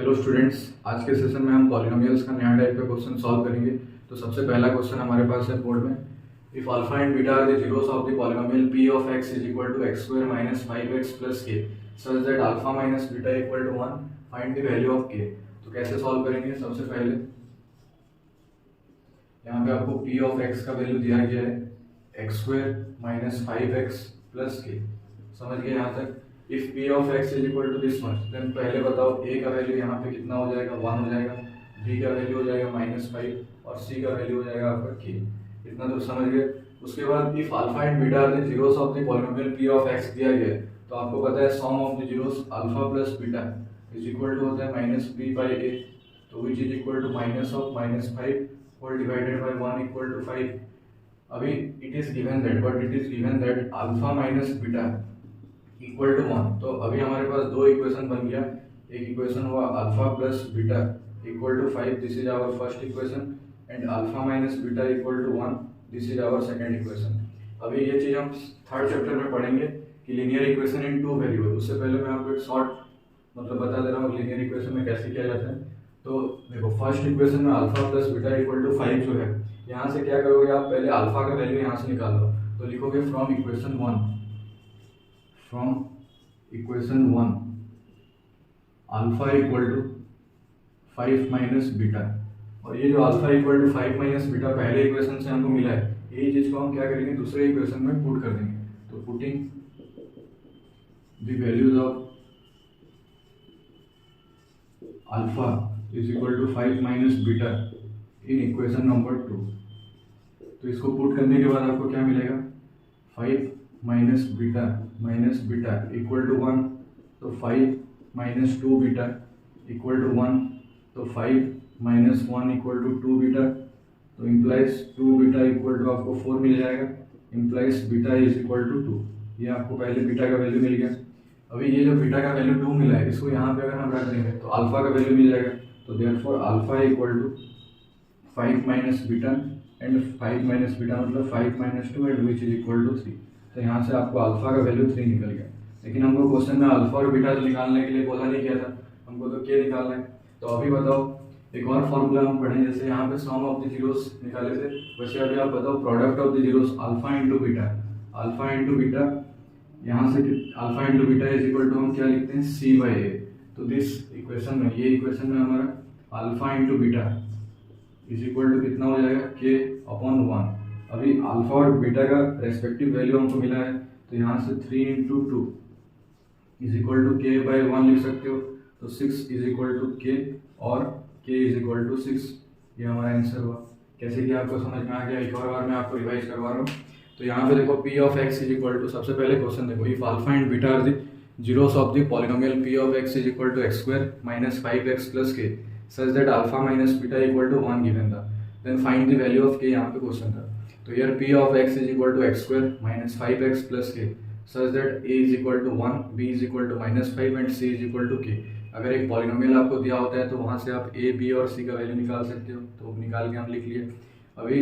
Hello students, आज के session में हम पॉलिनोमियल्स का नया टाइप का क्वेश्चन सॉल्व करेंगे। तो सबसे पहला क्वेश्चन हमारे पास है बोर्ड में। If alpha and beta are the zeros of the polynomial p of x is equal to x square minus 5x plus k such that alpha minus beta equal to 1, find the value of k। तो कैसे solve करेंगे? सबसे पहले यहाँ पे आपको p of x का value दिया गया है x square minus 5x plus k। समझ गए यहाँ तक? If p of x is equal to this much, then पहले बताओ a का वैल्यू यहाँ पे कितना हो जाएगा, 1 हो जाएगा, b का वैल्यू हो जाएगा -5 और c का वैल्यू हो जाएगा आपका k। इतना तो समझ गए। उसके बाद if alpha and beta are the zeros of the polynomial p of x दिया गया है, तो आपको पता है sum of the zeros alpha plus beta is equal to होता है -b/a, तो which is equal to minus of -5 whole divided by 1 equal to 5। अभी it is given that alpha minus beta equal to 1। तो अभी हमारे पास दो equation बन गया। एक इक्वेशन हुआ alpha plus beta equal to 5, this is our first equation, and alpha minus beta equal to 1, this is our second equation. अभी ये चीज हम थर्ड चैप्टर में पढ़ेंगे कि linear equation in two variable. उससे पहले मैं आपको एक शॉर्ट बता दे रहा हूँ लीनियर इक्वेशन में कैसे किया जाता है। तो देखो, फर्स्ट इक्वेशन में alpha plus beta equal to 5 जो है, यहाँ से क्या करोगे आप, पहले अल्फा का वैल्यू यहाँ से निकाल लो। तो लिखोगे from equation 1 alpha equal to 5 minus beta. और ये जो alpha equal to 5 minus beta पहले इक्वेशन से हमको मिला है, यही चीज को हम क्या करेंगे, दूसरे इक्वेशन में पुट कर देंगे। तो putting the values of alpha is equal to 5 minus beta in equation number 2। तो इसको पुट करने के बाद आपको क्या मिलेगा, 5 माइनस बीटा इक्वल टू 1, तो 5 माइनस 2 बीटा इक्वल टू 1, तो 5 माइनस 1 इक्वल टू 2 बीटा, तो इम्प्लाइज 2 बीटा इक्वल टू आपको 4 मिल जाएगा, implies beta is equal to 2। ये आपको पहले बीटा का वैल्यू मिल गया। अभी ये जो बीटा का वैल्यू 2 मिला है, इसको यहाँ पे अगर हम रख देंगे तो अल्फा का वैल्यू मिल जाएगा। तो therefore alpha equal to 5 minus beta, and 5 minus beta मतलब 5 minus 2 and which is equal to 3। तो यहाँ से आपको अल्फा का वैल्यू 3 निकल गया। लेकिन हमको क्वेश्चन में अल्फा और बीटा तो निकालने के लिए बोला नहीं गया था, हमको तो के निकालना है। तो अभी बताओ, एक और फॉर्मूला हम पढ़ें, जैसे यहाँ पे सम ऑफ द जीरोस निकाले थे, वैसे अभी आप बताओ product of the zeros alpha into beta, यहाँ से alpha into beta is equal to हम क्या लिखते हैं, c/a। तो दिस इक्वेशन में, ये इक्वेशन में हमारा alpha into beta is equal to कितना हो जाएगा, k/1। अभी अल्फा और बीटा का रेस्पेक्टिव वैल्यू हमको मिला है, तो यहाँ से 3 into 2 is equal to k/1 लिख सकते हो। तो 6 इज इक्वल टू k और k इज इक्वल टू 6। ये हमारा आंसर हुआ। कैसे कि आपको समझ में आ गया? एक और बार मैं आपको रिवाइज करवा रहा हूँ। तो यहाँ पे देखो p of x is equal to, सबसे पहले क्वेश्चन देखो, if alpha and beta are the zeros of the polynomial p of x is equal to x square minus 5x plus k such that alpha minus beta equal to 1 given था, then find the value of k। यहाँ पे question था। तो here p of x is equal to x square minus 5x plus k such that a is equal to 1, b is equal to -5 and c is equal to k। अगर एक polynomial आपको दिया होता है तो वहाँ से आप a, b और c का वैल्यू निकाल सकते हो। तो निकाल के हम लिख लिए। अभी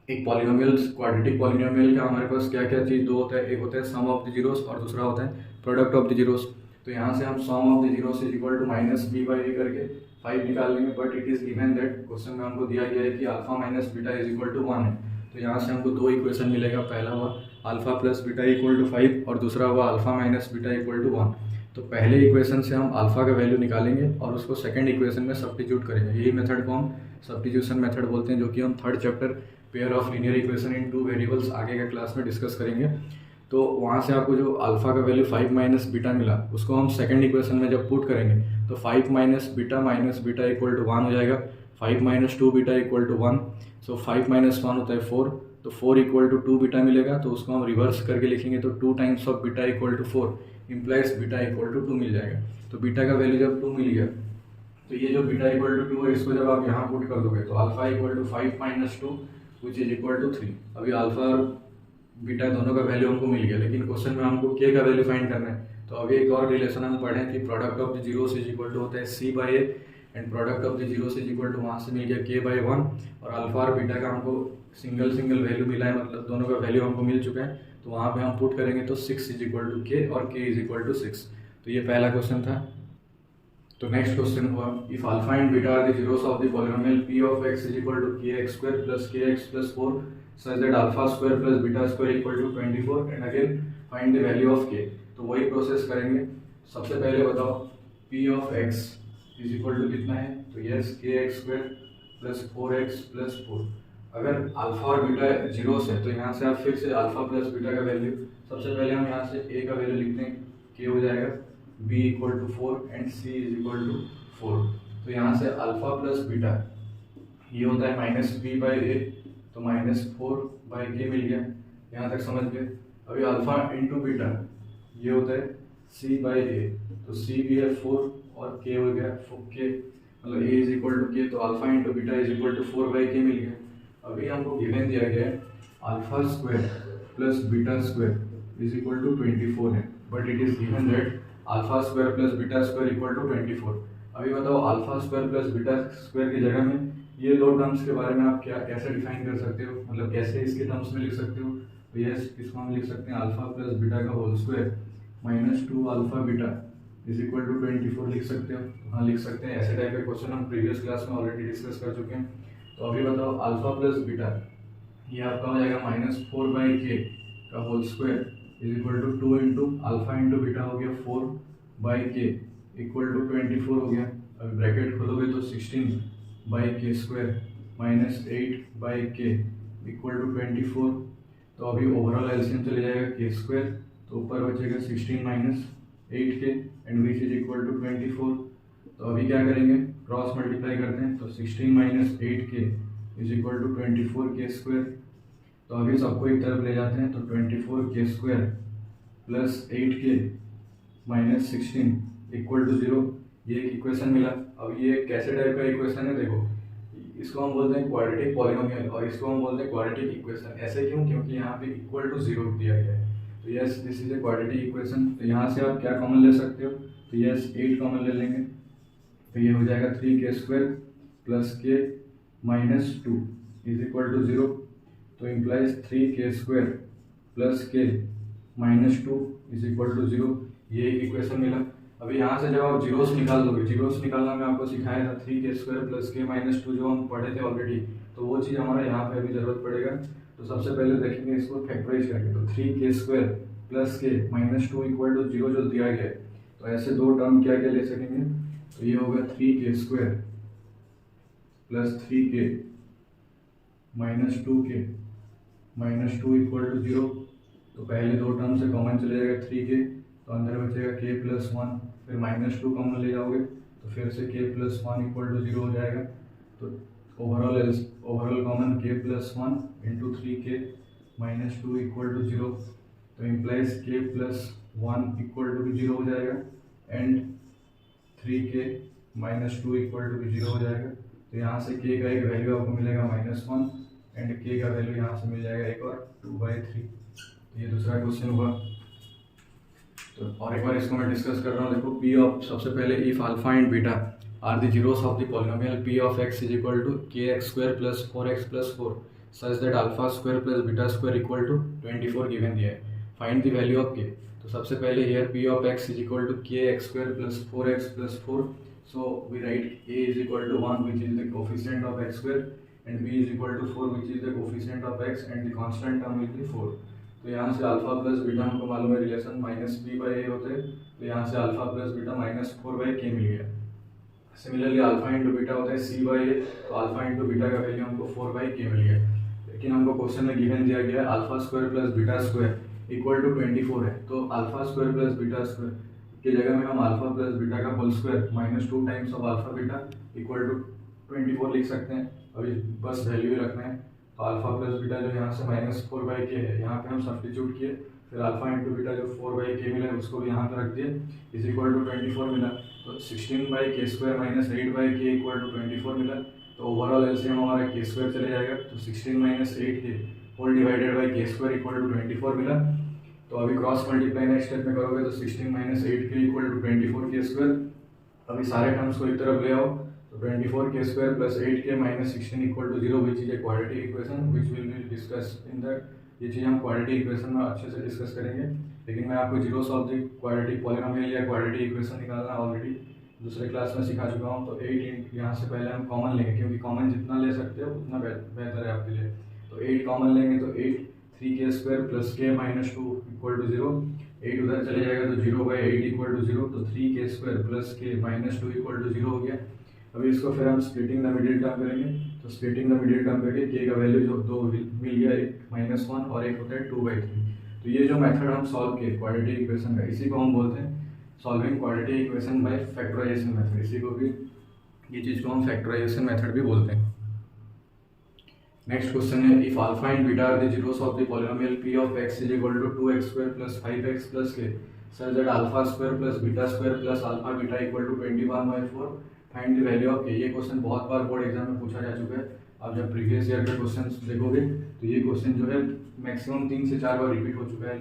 एक पॉलिनोमियल, क्वाड्रेटिक पॉलिनोमियल का हमारे पास क्या क्या चीज़ दो होता है, एक होता है सम ऑफ द जीरोस और दूसरा होता है प्रोडक्ट ऑफ द जीरोस। तो यहाँ से हम sum of the zeros is equal to -b/a करके 5 निकाल लेंगे। But it is given that, question में हमको दिया गया है कि alpha minus beta is equal to 1 है। तो यहाँ से हमको दो इक्वेशन मिलेगा, पहला हुआ alpha plus beta equal to 5 और दूसरा हुआ alpha minus beta equal to 1। तो पहले इक्वेशन से हम अल्फा का वैल्यू निकालेंगे और उसको सेकंड इक्वेशन में सब्स्टिट्यूट करेंगे। यही मेथड को हम सब्स्टिट्यूशन मेथड बोलते हैं, जो कि हम third chapter pair of linear equation in two variables आगे का क्लास में डिस्कस करेंगे। तो वहाँ से आपको जो अल्फा का वैल्यू 5 माइनस बीटा मिला, उसको हम सेकंड इक्वेशन में जब पुट करेंगे तो 5 माइनस बीटा इक्वल टू 1 हो जाएगा, 5 minus 2 beta equal to 1। So 5 minus 1 होता है 4, तो 4 इक्वल टू 2 बीटा मिलेगा। तो उसको हम रिवर्स करके लिखेंगे, तो 2 times of beta equal to 4 implies beta equal to 2 मिल जाएगा। तो बीटा का वैल्यू जब 2 मिल गया, तो ये जो बीटा इक्वल टू 2 है, इसको जब आप यहाँ पुट कर दोगे तो alpha equal to 5 minus 2 which is equal to 3। अभी अल्फा और बीटा दोनों का वैल्यू हमको मिल गया, लेकिन क्वेश्चन में हमको k का वैल्यू फाइंड करना है। तो अभी एक और रिलेशन हम पढ़ें कि product of the zeros is equal to होता है c/a, and product of the zeros is equal to, वहाँ से मिल गया k/1। और अल्फा और बीटा का हमको सिंगल वैल्यू मिला है, मतलब दोनों का वैल्यू हमको मिल चुका है। तो वहाँ पे हम पुट करेंगे तो 6 इज इक्वल टू k और k इज इक्वल टू 6। तो ये पहला क्वेश्चन था। तो नेक्स्ट क्वेश्चन हुआ, if alpha and beta are the zeros of the polynomial p of x is equal to kx square plus kx plus 4 such that alpha square plus beta square equal to 24 and again find the value of k। तो वही process करेंगे। सबसे पहले बताओ p of x is equal to कितना है, तो yes kx square plus 4x plus 4। अगर अल्फा और बीटा जीरोस है तो यहाँ से आप फिर से अल्फा प्लस बीटा का वैल्यू, सबसे पहले हम यहाँ से a का वैल्यू लिखते हैं, k हो जाएगा b equal to 4 and c is equal to 4। तो यहाँ से अल्फा प्लस बीटा ये होता है माइनस बी बाई ए, तो माइनस 4 बाई के मिल गया। यहाँ तक समझ गए। अभी अल्फा इंटू बीटा ये होता है c बाई ए, तो c भी है 4 और k हो गया k, मतलब a is equal to k, तो alpha into beta is equal to 4 by k मिल गया। अभी हमको गिवन दिया गया है alpha square plus beta square is equal to 24 है, but it is given that alpha square plus beta square equal to 24। अभी बताओ alpha square plus beta square की जगह में ये दो टर्म्स के बारे में आप क्या कैसे डिफाइन कर सकते हो, मतलब कैसे इसके टर्म्स में लिख सकते हो। तो यस, इसको हम लिख सकते हैं अल्फा प्लस बीटा का whole square minus 2 alpha beta is equal to 24 लिख सकते हो। हाँ लिख सकते हैं। ऐसे टाइप के क्वेश्चन हम प्रीवियस क्लास में ऑलरेडी डिस्कस कर चुके हैं। तो अभी बताओ अल्फा प्लस बीटा ये आपका हो जाएगा माइनस 4 बाई के का whole square is equal to 2 into alpha into beta हो गया 4 बाई के इक्वल टू 24 हो गया। अभी ब्रैकेट खोलोगे तो 16 बाई के स्क्वायर माइनस 8 बाई के इक्वल टू 24। तो अभी ओवरऑल एलसीएम चले जाएगा के स्क्वायर, तो ऊपर बचेगा 16 minus 8 k and which is equal to 24। तो अभी क्या करेंगे, क्रॉस मल्टीप्लाई करते हैं, तो 16 माइनस 8 के is equal to 24 k square. तो अभी सबको एक तरफ ले जाते हैं, तो 24 के स्क्वायर प्लस 8 के माइनस 16 इक्वल टू 0, ये एक इक्वेशन मिला। अब ये कैसे टाइप का इक्वेशन है, देखो इसको हम बोलते हैं क्वाड्रेटिक पॉलिनोमियल और इसको हम बोलते हैं क्वाड्रेटिक इक्वेशन। ऐसे क्यों, क्योंकि यहाँ पे इक्वल टू 0 दिया गया है। तो yes, this is a quadratic equation. तो यहाँ से आप क्या कॉमन ले सकते हो, तो यस 8 कॉमन ले लेंगे, तो ये हो जाएगा 3 के स्क्वायर प्लस के माइनस 2 इज इक्वल टू 0। तो इम्प्लाइज 3 के स्क्वायर प्लस के माइनस 2 इज इक्वल टू 0, ये एक इक्वेशन मिला। अभी यहाँ से जब आप जीरोस निकाल दोगे, जीरोस निकालना मैं आपको सिखाया था, 3 के स्क्वायर प्लस के माइनस 2 जो हम पढ़े थे ऑलरेडी, तो वो चीज़ हमारा यहाँ पे अभी जरूरत पड़ेगा। तो सबसे पहले देखेंगे इसको फैक्टराइज करके, तो 3 के स्क्वायर प्लस के माइनस 2 इक्वल टू 0 जो दिया गया है, तो ऐसे दो टर्म क्या क्या ले सकेंगे, तो ये होगा 3 के स्क्वायर प्लस 3 के माइनस 2 के माइनस 2 इक्वल टू 0। तो पहले दो टर्म से कॉमन चले जाएगा 3 के, तो अंदर बचेगा के प्लस 1, फिर माइनस 2 कॉमन ले जाओगे तो फिर से के प्लस 1 इक्वल टू 0 हो जाएगा। तो ओवरऑल कॉमन के प्लस 1 इंटू 3 के माइनस 2 इक्वल टू 0, तो इम्प्लाइज के प्लस 1 इक्वल टू 0 हो जाएगा एंड 3 के माइनस 2 इक्वल टू 0 हो जाएगा। तो यहाँ से के का एक वैल्यू आपको मिलेगा -1 एंड के का वैल्यू यहाँ से मिल जाएगा एक और 2/3। तो ये दूसरा क्वेश्चन हुआ। तो और एक बार इसको मैं डिस्कस कर रहा हूँ। देखो पी ऑफ, सबसे पहले if alpha and beta are the zeros of the polynomial P of x is equal to K X square plus 4x plus 4 such that alpha square plus beta square equal to 24 given दिया है। Find the value of के। तो सबसे पहले here P of x is equal to K X square plus 4x plus 4, so we write a is equal to 1 which is the coefficient of x square and b is equal to 4 which is the coefficient of x and the constant term will be 4। तो यहाँ से alpha plus beta हमको मालूम है relation -b/a होते हैं, तो यहाँ से अल्फा प्लस बीटा -4/k मिल गया। सिमिलरली अल्फा इंटू बीटा होता है c/a, तो अल्फा इंटू बीटा का वैल्यू हमको 4/k मिल गया। लेकिन हमको क्वेश्चन में गिवन दिया गया है alpha square plus beta square equal to 24 है, तो alpha square plus beta square की जगह में हम अल्फा प्लस बीटा का whole square -2 times of alpha beta equal to 24 लिख सकते हैं। अभी बस वैल्यू ही रखना है। तो अल्फा प्लस बीटा जो यहाँ से -4/k है, यहाँ पे हम सब्स्टिट्यूट किए, फिर अल्फा इंटू बीटा जो 4/k मिला है उसको भी यहाँ पे रख दिए, इज इक्वल टू 24 मिला। तो 16/k square minus 8/k equal to 24 मिला। तो ओवरऑल एलसीएम हमारा k स्क्वायर चले जाएगा, तो 16 minus 8k whole divided by k square equal to 24 मिला। तो अभी क्रॉस मल्टीप्लाई नेक्स्ट स्टेप में करोगे तो 16 minus 8k equal to 24 k square. अभी सारे टर्म्स को एक तरफ ले आओ, तो 24 k square plus 8k minus 16 equal to 0 which is a quadratic equation which will be discuss in that. ये चीज़ हम क्वाड्रेटिक इक्वेशन में अच्छे से डिस्कस करेंगे, लेकिन मैं आपको zeros of the quadratic polynomial या क्वाड्रेटिक इक्वेशन निकालना ऑलरेडी दूसरे क्लास में सिखा चुका हूँ। तो 8 यहाँ से पहले हम कॉमन लेंगे, क्योंकि कॉमन जितना ले सकते हो उतना बेहतर है आपके लिए। तो 8 कॉमन लेंगे तो 8 3k² plus k minus 2 equal to 0। 8 उधर चले जाएगा तो 0/8 इक्वल टू 0। तो 3k² plus k minus 2 equal to 0 हो गया। अभी इसको फिर हम स्प्लिटिंग द मिडिल टर्म करेंगे। तो स्प्लिटिंग द मिडिल टर्म करके k का वैल्यू जो दो मिल गया, एक -1 और एक होता है 2/3। तो ये जो मेथड हम सॉल्व किए क्वाड्रेटिक इक्वेशन का, इसी को हम बोलते हैं solving quadratic equation by factorisation method. इसी को भी, ये चीज़ को हम फैक्टराइजेशन मेथड भी बोलते हैं। नेक्स्ट क्वेश्चन है, if alpha and beta are the zeros of the polynomial p of x is equal to 2x² plus 5x plus k such that alpha square plus beta square plus alpha beta equal to 21/4, find the value of k। ये question बहुत बार board exam में पूछा जा चुका है। आप जब previous year के क्वेश्चन देखोगे तो ये क्वेश्चन जो है मैक्सिमम 3 से 4 बार रिपीट हो चुका है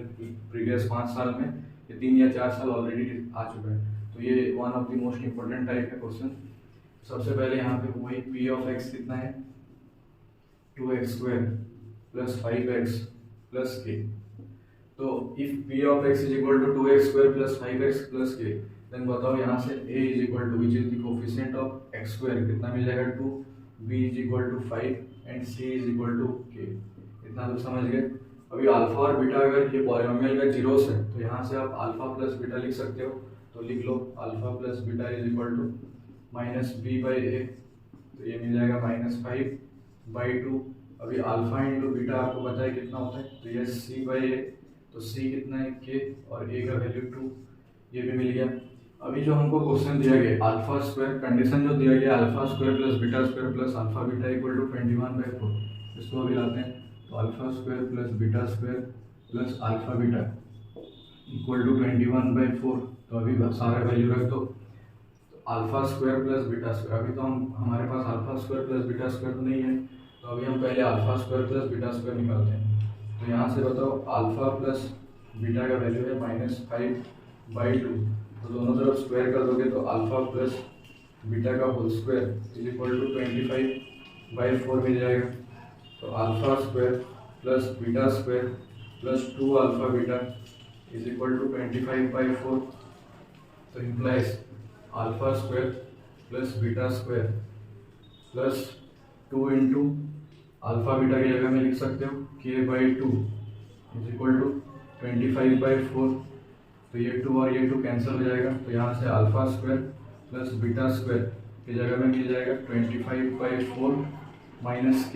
प्रीवियस 5 साल में। ये 3 या 4 साल ऑलरेडी आ चुका है। तो ये one of the most important type का क्वेश्चन। सबसे पहले यहाँ पे वही p ऑफ x कितना है, 2x² plus 5x plus k। तो if p of x is equal to 2x² plus 5x plus k, then बताओ यहाँ से a is equal to which is the coefficient of x² कितना मिल जाएगा 2, b is equal to 5 and c is equal to k। इतना तो समझ गए। अभी अल्फा और बीटा अगर ये पॉलिनोमियल का जीरोस है तो यहाँ से आप अल्फा प्लस बीटा लिख सकते हो। तो लिख लो alpha plus beta is equal to -b/a। तो ये मिल जाएगा -5/2। अभी अल्फा इंटू बीटा आपको पता है कितना होता है, तो ये c/a। तो c कितना है k और a का वैल्यू 2, ये भी मिल गया। अभी जो हमको क्वेश्चन दिया गया अल्फा स्क्वायर, कंडीशन जो दिया गया alpha square plus beta square plus alpha beta equal to 21/4, इसको अभी लाते हैं। तो alpha square plus beta square plus alpha beta equal to 21/4। तो अभी सारा वैल्यू रख दो। तो alpha square plus beta square, अभी तो हमारे पास alpha square plus beta square तो नहीं है, तो अभी हम पहले alpha square plus beta square निकालते हैं। तो यहाँ से बताओ अल्फा प्लस बीटा का वैल्यू है -5/2। तो दोनों तरफ स्क्वायर कर दोगे तो अल्फा प्लस बीटा का whole square is equal to 25/4 मिल जाएगा। तो alpha square plus beta square plus 2 alpha beta is equal to 25/4। तो implies alpha square plus beta square plus 2 into alpha beta की जगह में लिख सकते हो k/2 इज इक्वल टू 25/4। तो ये 2 और ये 2 कैंसिल हो जाएगा। तो यहाँ से alpha square plus beta square की जगह में मिल जाएगा 25/4 माइनस k।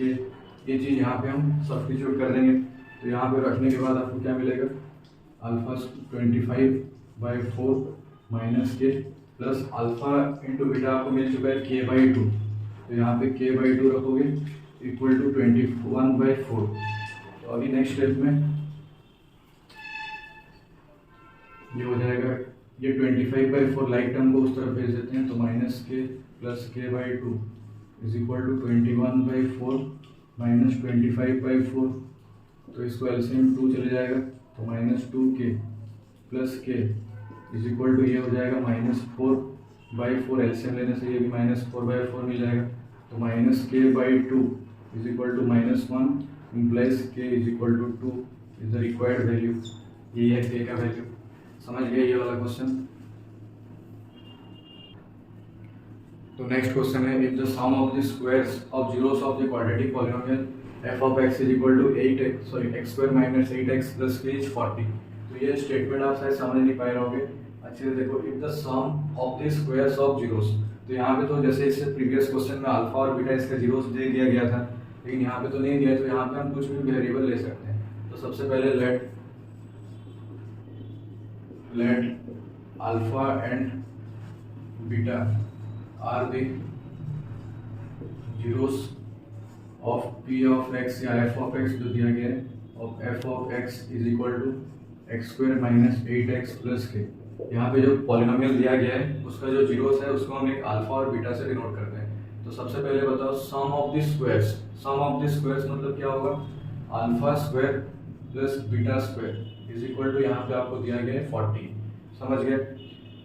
ये चीज़ यहाँ पे हम सब्स्टिट्यूट कर देंगे। तो यहाँ पे रखने के बाद आपको क्या मिलेगा, alpha 25/4 minus k plus alpha into beta आपको मिल चुका है k/2। तो यहाँ पे k/2 रखोगे इक्वल टू 21/4। तो अभी नेक्स्ट स्टेप में ये हो जाएगा, ये 25/4 लाइक टर्म को उस तरफ भेज देते हैं। तो -k plus k/2 is equal to 21/4 minus 25/4। तो इसको एलसीएम 2 चले जाएगा तो -2k plus k is equal to ये हो जाएगा -4/4। एलसीएम लेने से ये भी -4/4 मिल जाएगा। तो -k/2 is equal to -1 implies k is equal to 2 is the required value. ये है k का वैल्यू। समझ गए ये वाला क्वेश्चन। तो नेक्स्ट क्वेश्चन है, if the sum of the squares of zeros of the quadratic polynomial f of x is equal to x² minus 8x plus k is 40। तो ये स्टेटमेंट आप शायद समझ नहीं पाए रहोगे अच्छे से। देखो if the sum of the squares of zeros, तो यहाँ पे तो जैसे इससे प्रीवियस क्वेश्चन में अल्फा और बीटा इसका जीरोस दे दिया गया था, लेकिन यहाँ पे तो नहीं दिया। तो यहाँ पे हम कुछ भी वेरिएबल ले सकते हैं। तो सबसे पहले let alpha and beta are the zeros of p of x या f ऑफ x जो दिया गया है, of f of x is equal to x² minus 8x plus k। यहाँ पे जो पॉलिनोमियल दिया गया है उसका जो जीरोस है उसको हम एक अल्फा और बीटा से डिनोट करते हैं। तो सबसे पहले बताओ sum of the squares. Sum of the squares मतलब क्या होगा, alpha square plus beta square is equal to यहाँ पे आपको दिया गया है 40। समझ गए।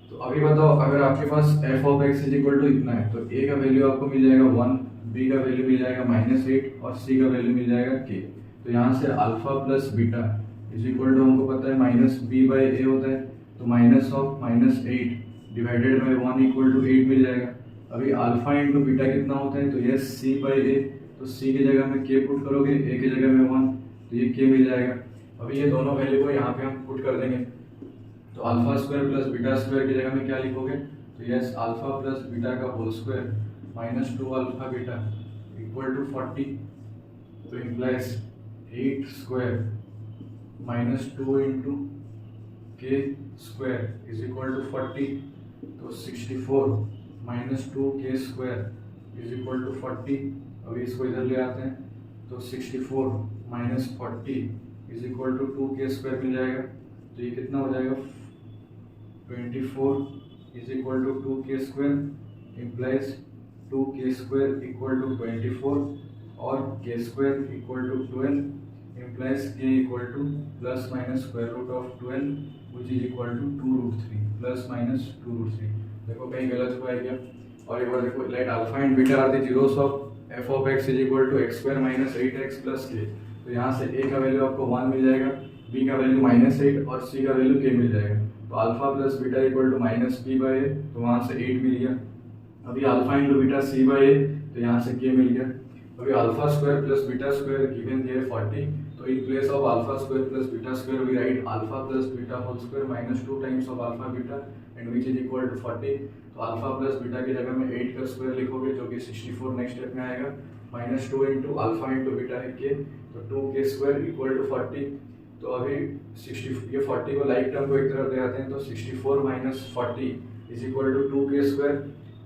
तो अभी बताओ अगर आपके पास f of x is equal to इतना है तो a का वैल्यू आपको मिल जाएगा 1, b का वैल्यू मिल जाएगा -8 और c का वैल्यू मिल जाएगा k। तो यहाँ से alpha plus beta is equal to हमको पता है -b/a होता है। तो -8 डिवाइडेड बाई 1 इक्वल टू 8 मिल जाएगा। अभी अल्फा इंटू बीटा कितना होता है, तो ये सी बाई ए, तो सी की जगह में के पुट करोगे, ए की जगह में 1, तो ये के मिल जाएगा। अभी ये दोनों वैल्यू को यहाँ पे हम पुट कर देंगे, तो alpha square plus beta square की जगह में क्या लिखोगे, तो यस अल्फा प्लस बीटा का whole square minus 2 alpha beta equal to 40, तो implies 8 square minus 2 into k square is equal to 40, तो 64 माइनस 2 के स्क्वायर इज इक्वल टू 40। अभी इसको इधर ले आते हैं, तो 64 माइनस 40 इज इक्वल टू 2 के स्क्वायर मिल जाएगा, तो ये कितना हो जाएगा 24 इज इक्वल टू 2 के स्क्वायर इम्प्लाइज 2 के स्क्वायर इक्वल टू 24 और k square equal to 12 implies k equal to plus minus square root of 12 which is equal to 2√3 plus minus 2√3। देखो कहीं गलत हुआ है क्या। और एक बार देखो, let alpha and beta are the zeros of f of x is equal to x square minus 8x plus k. तो यहाँ से ए का वैल्यू आपको 1 मिल जाएगा, बी का वैल्यू -8 और सी का वैल्यू के मिल जाएगा। तो alpha plus beta equal to minus B by A, तो वहाँ से 8 मिल गया। अभी alpha into beta C by A, तो यहाँ से के मिल गया। अभी alpha square plus beta square given here 40, तो in place of alpha square plus beta square we write alpha plus beta whole square minus 2 times of alpha beta and which is equal to 40। तो alpha plus beta की जगह में 8 का square लिखोगे जो कि 64 next step में आएगा, minus 2 into alpha into beta है के, तो 2 के स्क्वायर इक्वल टू 40। तो अभी 60 ये 40 को लाइक टर्म को एक तरफ ले आते हैं, तो 64 माइनस 40 इज इक्वल टू 2 के स्क्वायर,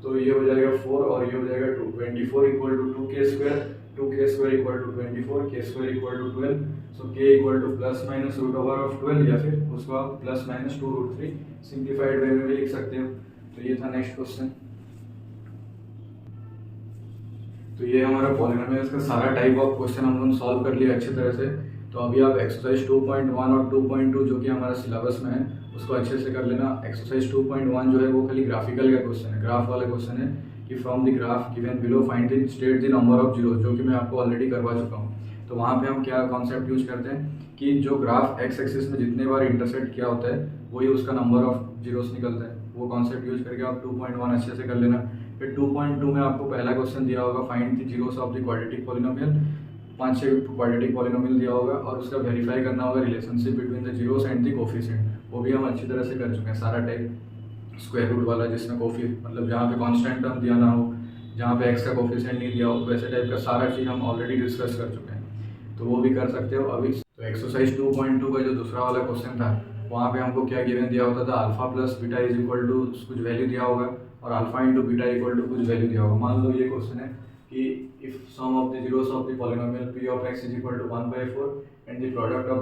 तो ये हो जाएगा 4 और ये हो जाएगा 2, 24 इक्वल टू 2 के स्क्वायर, 2 के square equal to 24, k square equal to 12, so k equal to plus minus root over of 12 या फिर उसको आप प्लस माइनस 2√3 सिंप्लीफाइड वे में भी लिख सकते हो। तो ये था नेक्स्ट क्वेश्चन। तो ये हमारा पॉलिनोमियल्स का सारा टाइप ऑफ क्वेश्चन हम लोगों ने सॉल्व कर लिया अच्छी तरह से। तो अभी आप एक्सरसाइज 2.1 और 2.2 जो कि हमारा सिलेबस में है उसको अच्छे से कर लेना। एक्सरसाइज 2.1 जो है वो खाली ग्राफिकल का क्वेश्चन है, ग्राफ वाला क्वेश्चन है कि from the graph given below find the state the number of zero, जो कि मैं आपको ऑलरेडी करवा चुका हूँ। तो वहाँ पे हम क्या कॉन्सेप्ट यूज करते हैं कि जो ग्राफ एक्स एक्सिस में जितने बार इंटरसेक्ट किया होता है वही उसका नंबर ऑफ जीरोस निकलता है। वो कॉन्सेप्ट यूज करके आप 2.1 अच्छे से कर लेना। फिर 2.2 में आपको पहला क्वेश्चन दिया होगा find the zeros of the quadratic polynomial, 5-6 quadratic polynomial दिया होगा और उसका वेरीफाई करना होगा relationship between the zeros and the coefficient. वो भी हम अच्छी तरह से कर चुके हैं सारा टाइप, स्क्वायर रूट वाला जिसमें कोफी मतलब जहाँ पे कांस्टेंट टर्म दिया ना हो, जहाँ पे एक्स का कोफिशिएंट नहीं दिया हो, वैसे टाइप का सारा चीज़ हम ऑलरेडी डिस्कस कर चुके हैं, तो वो भी कर सकते हो अभी। तो एक्सरसाइज 2.2 का जो दूसरा वाला क्वेश्चन था वहाँ पे हमको क्या गिवन दिया होता था, alpha plus beta is equal to कुछ वैल्यू दिया होगा और alpha into beta equal to कुछ वैल्यू दिया होगा। मान लो ये क्वेश्चन है कि if sum of the zeros of the polynomial p of x is equal to 1/4 and the product of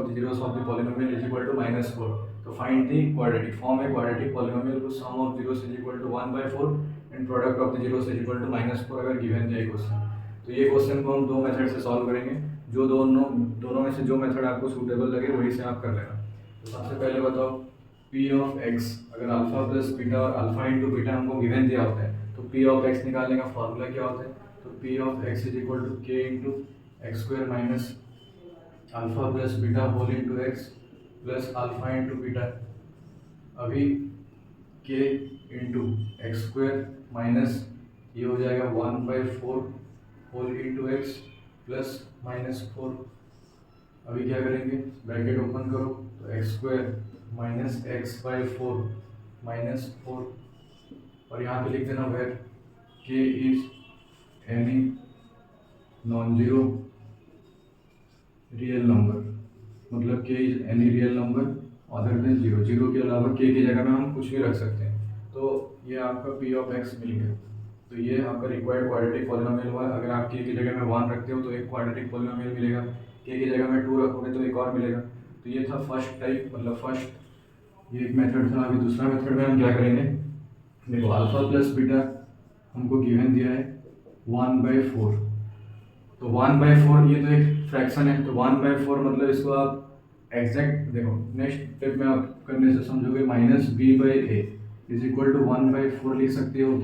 the zeros of the polynomial is equal to -4, तो find the quadratic form है quadratic polynomial को sum of zeros is equal to 1/4 and product of the zeros is equal to -4 अगर given जाए question. तो ये question को हम दो मेथड से सॉल्व करेंगे, जो दोनों में से जो मेथड आपको सूटेबल लगे वही से आप कर लेना। तो सबसे पहले बताओ p ऑफ x, अगर अल्फा प्लस बीटा और अल्फा इंटू बीटा हमको गिवन दिया होता है तो p ऑफ x निकालने का फॉर्मूला क्या होता है, तो p of x is equal to k into x square minus alpha plus beta whole into x plus alpha into beta. अभी k into x square minus ये हो जाएगा 1/4 होल इंटू एक्स प्लस -4। अभी क्या करेंगे, ब्रैकेट ओपन करो तो x square minus x/4 -4 और यहाँ पे लिख देना where k is any non zero real number, मतलब k is any real number other than zero, zero के अलावा k की जगह में हम कुछ भी रख सकते हैं। तो ये आपका p ऑफ x मिल गया। तो ये आपका रिक्वायर्ड क्वाड्रेटिक पॉलिनोमियल हुआ। अगर आप k की जगह में 1 रखते हो तो एक क्वाड्रेटिक पॉलिनोमियल मिलेगा, k की जगह में 2 रखोगे तो एक और मिलेगा। तो ये था फर्स्ट टाइप, मतलब फर्स्ट ये एक मेथड था। अभी दूसरा मेथड में हम क्या करेंगे, देखो अल्फा प्लस बीटा हमको गिवन दिया है 1/4, तो 1/4 ये तो एक फ्रैक्शन है, तो 1/4 मतलब इसको आप एग्जैक्ट देखो नेक्स्ट स्टेप में आप करने से समझोगे -b/a इज इक्वल टू 1/4 लिख सकते हो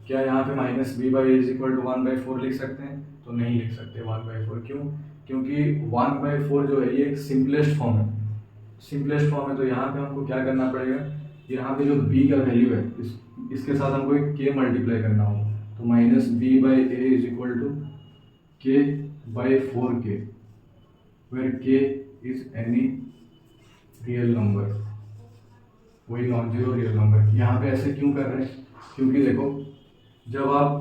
क्या यहाँ पे -b/a इज इक्वल टू 1/4 लिख सकते हैं, तो नहीं लिख सकते 1/4। क्यों, क्योंकि 1/4 जो है ये एक सिंपलेस्ट फॉर्म है, सिंपलेस्ट फॉर्म है। तो यहाँ पे हमको क्या करना पड़ेगा यहाँ पे जो b का वैल्यू है इसके साथ हमको एक k मल्टीप्लाई करना होगा, तो minus B by A is equal to K by 4k, where k is any real number, वही नॉन जीरो रियल नंबर। यहाँ पे ऐसे क्यों कर रहे हैं, क्योंकि देखो जब आप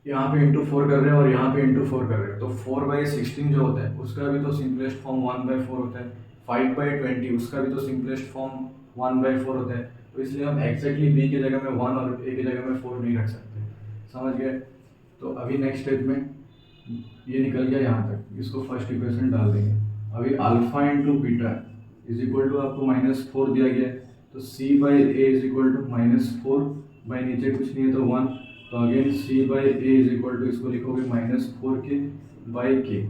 यहाँ पे इंटू 4 कर रहे हैं और यहाँ पे इंटू 4 कर रहे हैं, तो 4/16 जो होता है उसका भी तो सिंपलेस्ट फॉर्म 1/4 होता है, 5/20 उसका भी तो सिंपलेस्ट फॉर्म 1/4 होता है। तो इसलिए हम एक्जैक्टली b की जगह में 1 और a की जगह में 4 नहीं रख सकते, समझ गए। तो अभी नेक्स्ट स्टेप में ये निकल गया यहाँ तक, इसको फर्स्ट इक्वेशन डाल देंगे। अभी alpha into beta is equal to आपको -4 दिया गया है, तो c by A is equal to -4 by नीचे कुछ नहीं है तो 1, तो again c by A is equal to इसको लिखोगे -4k बाई के।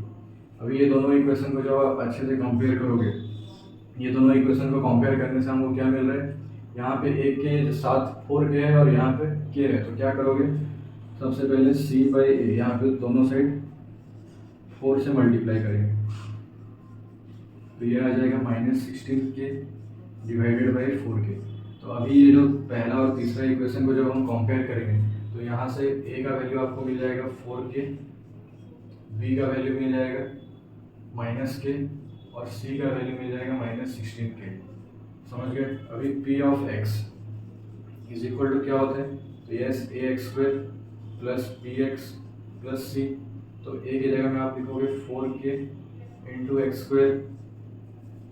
अभी ये दोनों इक्वेशन को जब आप अच्छे से कंपेयर करोगे, ये दोनों इक्वेशन को कंपेयर करने से हमको क्या मिल रहा है, यहाँ पे एक के साथ 4k है और यहाँ पे k है, तो क्या करोगे, सबसे पहले c बाई ए यहाँ पे दोनों साइड 4 से मल्टीप्लाई करेंगे, तो ये आ जाएगा -16k डिवाइडेड बाई 4k। तो अभी ये जो पहला और तीसरा इक्वेशन को जब हम कंपेयर करेंगे, तो यहाँ से a का वैल्यू आपको मिल जाएगा 4k, b का वैल्यू मिल जाएगा -k और c का वैल्यू मिल जाएगा -16k, समझ गए। अभी p of x is equal to क्या होता है, तो yes ax² plus bx plus c, तो a की जगह में आप लिखोगे 4k इंटू x²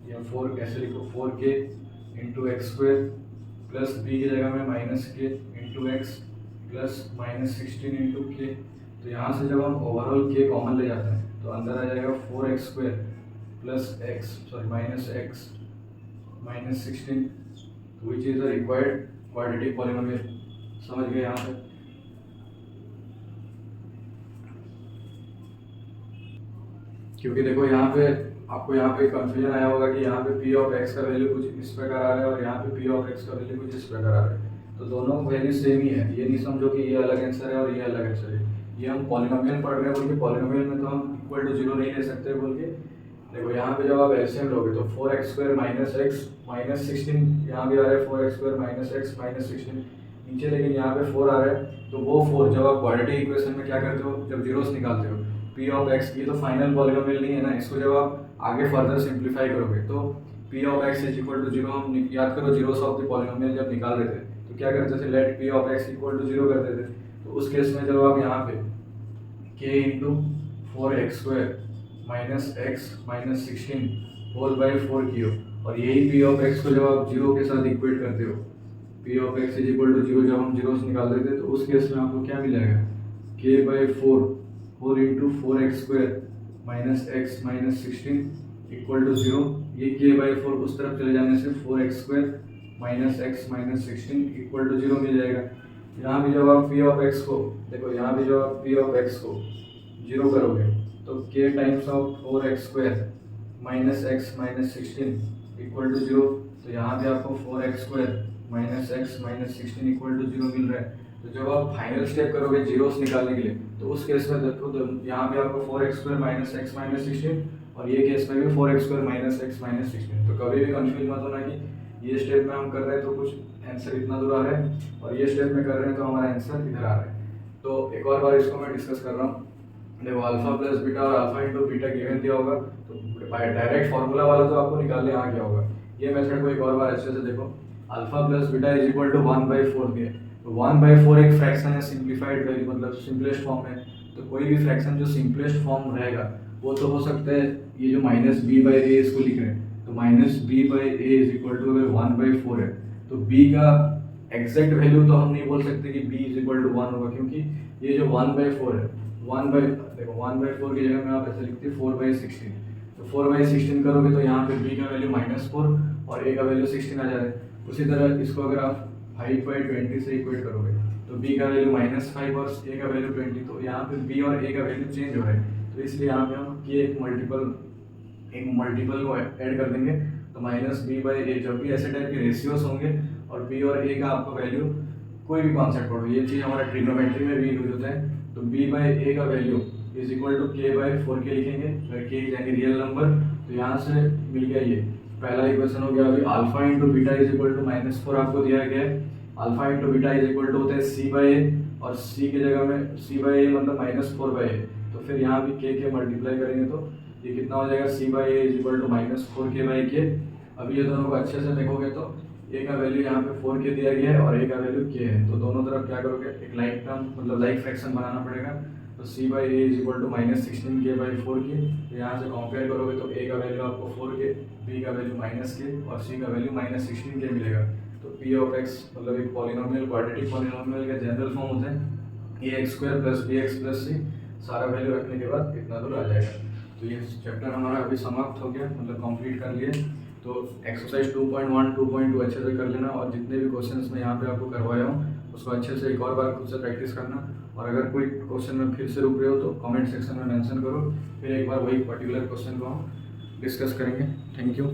या 4 ऐसे लिखो 4k into x² plus b की जगह में -k into x plus -16 into k। तो यहाँ से जब हम ओवरऑल k कॉमन ले जाते हैं तो अंदर आ जाएगा 4x² plus -x -16 which is the required quadratic polynomial, समझ गए यहाँ तक। क्योंकि देखो यहाँ पे आपको यहाँ पे कंफ्यूजन आया होगा कि यहाँ पे p ऑफ x का वैल्यू कुछ इस प्रकार आ रहा है और यहाँ पे p ऑफ x का वैल्यू कुछ इस प्रकार आ रहा है, तो दोनों वैल्यू सेम ही है, ये नहीं समझो कि ये अलग आंसर है और ये अलग आंसर है। ये हम पॉलिनोमियल पढ़ रहे हैं बोल के पॉलिनोमियल में तो हम इक्वल टू 0 नहीं ले सकते बोल के, देखो यहाँ पे जब आप एलसीएम लोगे तो 4x² -x -16 यहाँ भी आ रहा है 4x² -x -16 नीचे, लेकिन यहाँ पे 4 आ रहा है, तो वो 4 जब आप क्वाड्रेटिक इक्वेशन में क्या करते हो, जब जीरोस निकालते हो p ऑफ x, ये तो फाइनल पॉलिनोमियल नहीं है ना, इसको जब आप आगे फर्दर सिंप्लीफाई करोगे तो p of x is equal to 0, हम याद करो जीरोस ऑफ द पॉलिनोमियल जब निकाल रहे थे तो क्या करते थे, let p of x equal to 0 करते थे। तो उस केस में जब आप यहाँ पे k into 4x² -x -16 whole by 4 की हो, और यही p ऑफ x को जब आप 0 के साथ इक्वेट करते हो, p of x is equal to 0 जब हम जीरोस निकाल रहे थे तो उस केस में आपको क्या मिल जाएगा, k by 4 whole into 4x² -x -16 equal to 0, ये k बाई 4 उस तरफ चले जाने से 4x² -x -16 इक्वल टू 0 मिल जाएगा। यहाँ भी जब आप p ऑफ x को देखो, यहाँ भी जब आप p ऑफ x को 0 करोगे तो k times of 4x² -x -16 equal to 0, तो यहाँ भी आपको 4x² -x -16 इक्वल टू 0 मिल रहा है। तो जब आप फाइनल स्टेप करोगे जीरोस निकालने के लिए तो उस केस में देखो, तो यहाँ पे आपको 4x² -x -16 और ये केस में भी 4x² -x -16, तो कभी भी कंफ्यूज मत होना कि ये स्टेप में हम कर रहे हैं तो कुछ आंसर इतना दूर आ रहा है और ये स्टेप में कर रहे हैं तो हमारा आंसर इधर आ रहा है। तो एक और बार इसको मैं डिस्कस कर रहा हूँ, देखो अल्फा प्लस बीटा और अल्फा इंटू बीटा गिवन दिया होगा, तो डायरेक्ट फार्मूला वाला तो आपको निकालने आ गया होगा। ये मेथड को एक और बार अच्छे से देखो, alpha plus beta is equal to 1/4 दिया, तो 1/4 एक फ्रैक्शन है, सिंप्लीफाइड वैल्यू मतलब सिंपलेस्ट फॉर्म है, तो कोई भी फ्रैक्शन जो सिंपलेस्ट फॉर्म रहेगा वो तो हो सकता है, ये जो -b/a इसको लिख रहे हैं, तो -b/a इज इक्वल टू अगर 1/4 है तो b का एग्जैक्ट वैल्यू तो हम नहीं बोल सकते कि b इज इक्वल टू 1 होगा, क्योंकि ये जो 1/4 है, 1/4 की जगह में आप ऐसे लिखते 4/16, तो 4/16 करोगे तो यहाँ पे b का वैल्यू -4 और a का वैल्यू 16 आ जाए। उसी तरह इसको अगर आप 5/20 से इक्वेट करोगे तो b का वैल्यू -5 और a का वैल्यू 20, तो यहाँ पे b और a का वैल्यू चेंज हो रहा है, तो इसलिए यहाँ पे हम k एक मल्टीपल को ऐड कर देंगे, तो -b/a, जब भी ऐसे टाइप के रेशियोस होंगे और b और a का आपको वैल्यू कोई भी कॉन्सेप्ट पढ़ो, ये चीज़ हमारा ट्रिग्नोमेट्री में भी यूज होता है, तो b/a का value is equal to k/4k लिखेंगे, अगर k is any real number, तो यहाँ से मिल गया ये पहला इक्वेशन हो गया अभी alpha into beta is equal to -4 आपको दिया गया है। Alpha into beta is equal to होता है सी बाई ए, और सी की जगह में सी बाई ए मतलब -4/a, तो फिर यहाँ भी के मल्टीप्लाई करेंगे तो ये कितना हो जाएगा, C by A is equal to -4k/k। अब ये दोनों को अच्छे से देखोगे तो ए का वैल्यू यहाँ पे 4k दिया गया है और ए का वैल्यू k है, तो दोनों तरफ क्या करोगे, एक लाइक टर्म मतलब लाइक फ्रैक्शन बनाना पड़ेगा। तो C by A is equal to -16k/4k, तो यहाँ से कंपेयर करोगे तो ए का वैल्यू आपको 4k, बी का वैल्यू -k और सी का वैल्यू -16k मिलेगा। तो पी ऑफ एक्स मतलब एक पॉलिनोमियल क्वाड्रेटिक पॉलिनोमियल का जनरल फॉर्म होता है ax² + bx + c, सारा वैल्यू रखने के बाद इतना दूर आ जाएगा। तो ये चैप्टर हमारा अभी समाप्त हो गया, मतलब कंप्लीट कर लिए। तो एक्सरसाइज 2.1 2.2 अच्छे से कर लेना, और जितने भी क्वेश्चंस मैं यहाँ पे आपको करवाया हूँ उसको अच्छे से एक और बार खुद से प्रैक्टिस करना। और अगर कोई क्वेश्चन में फिर से रुक रहे हो तो कमेंट सेक्शन में मेंशन करो, फिर एक बार वही पर्टिकुलर क्वेश्चन को हम डिस्कस करेंगे। Thank you.